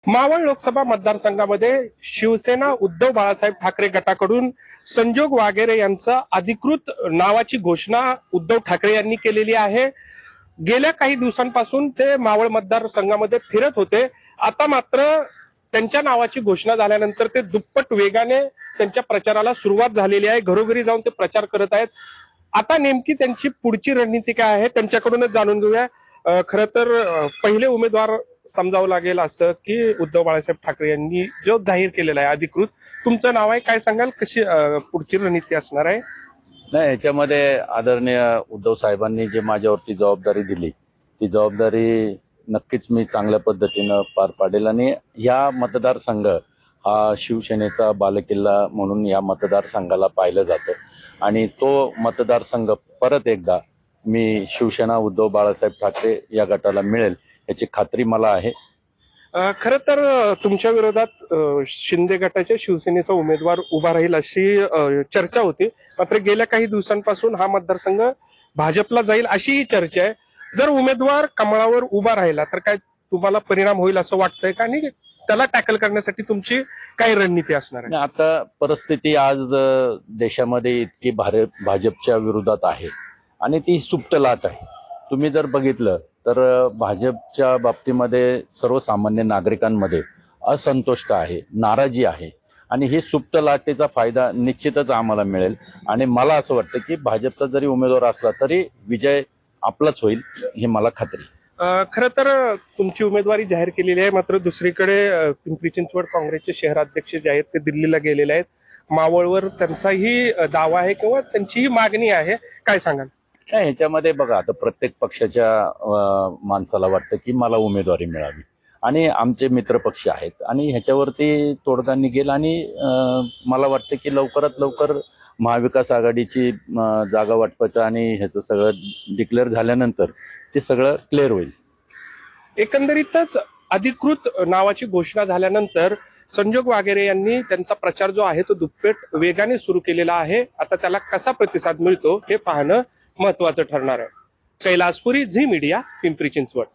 मावळ लोकसभा मतदारसंघामध्ये शिवसेना उद्धव बाळासाहेब ठाकरे गटाकडून संजोग वागेरे यांचा अधिकृत नावाची घोषणा उद्धव ठाकरे यांनी केलेली आहे। गेल्या काही दिवसांपासून ते मावळ मतदारसंघामध्ये फिरत होते। आता मात्र त्यांच्या नावाची घोषणा झाल्यानंतर ते दुप्पट वेगाने त्यांच्या प्रचाराला सुरुवात झालेली आहे। घरोघरी जाऊन ते प्रचार करत आहेत। आता नेमकी त्यांची पुढची रणनीती काय आहे त्यांच्याकडूनच जाणून घेऊया। खरं तर पहिले उमेदवार समजावं लागेल असं की उद्धव बाळासाहेब ठाकरे यांनी जो जाहीर केलेला आहे अधिकृत, तुमचं नाव आहे, काय सांगाल, कशी पुढची रणनीती असणार आहे? नाही, याच्यामध्ये आदरणीय उद्धव साहेबांनी जे माझ्यावरती जबाबदारी दिली ती जबाबदारी नक्कीच मी चांगल्या पद्धतीनं पार पाडेल आणि या मतदारसंघ हा शिवसेनेचा बालेकिल्ला म्हणून या मतदारसंघाला पाहिलं जातं आणि तो मतदारसंघ परत एकदा मी शिवसेना उद्धव बाळासाहेब ठाकरे या गटाला मिळेल याची खात्री मला आहे। खरं तर तुमच्या विरोधात शिंदे गटाच्या शिवसेनेचा उमेदवार उभा राहील अशी चर्चा होती। मात्र गेल्या काही दिवसांपासून हा मतदारसंघ भाजपला जाईल अशी चर्चा आहे। जर उमेदवार कमळावर उभा राहिला तर काय तुम्हाला परिणाम होईल असं वाटतंय का, आणि त्याला टॅकल करण्यासाठी तुमची काय रणनीती असणार आहे? आता परिस्थिती आज देशामध्ये इतकी भाजपच्या विरोधात आहे आणि ती सुप्त लाट आहे। तुम्ही जर बघितलं तर भाजपच्या बाबतीमध्ये सर्वसामान्य नागरिकांमध्ये असंतोष आहे, नाराजी आहे आणि ही सुप्त लाटेचा फायदा निश्चितच आम्हाला मिळेल आणि मला असं वाटतं की भाजपचा जरी उमेदवार असला तरी विजय आपलाच होईल ही मला खात्री आहे। खरं तर तुमची उमेदवारी जाहीर केलेली आहे। मात्र दुसरीकडे पिंपरी चिंचवड काँग्रेसचे शहराध्यक्ष जे आहेत ते दिल्लीला गेलेले आहेत। मावळवर त्यांचाही दावा आहे किंवा त्यांचीही मागणी आहे, काय सांगाल? नाही, ह्याच्यामध्ये बघा, आता प्रत्येक पक्षाच्या माणसाला वाटतं की मला उमेदवारी मिळावी आणि आमचे मित्रपक्ष आहेत आणि ह्याच्यावरती तोडगा निघेल आणि मला वाटतं की लवकरात लवकर महाविकास आघाडीची जागा वाटपाचं आणि ह्याचं सगळं डिक्लेअर झाल्यानंतर ते सगळं क्लिअर होईल। एकंदरीतच अधिकृत नावाची घोषणा झाल्यानंतर संजोग वागेरे यांनी त्यांचा प्रचार जो आहे तो दुप्पट वेगाने सुरू केलेला आहे। आता त्याला कसा प्रतिसाद मिळतो हे पाहणं महत्वाचं ठरणार आहे। कैलासपुरी, झी मीडिया, पिंपरी चिंचवड।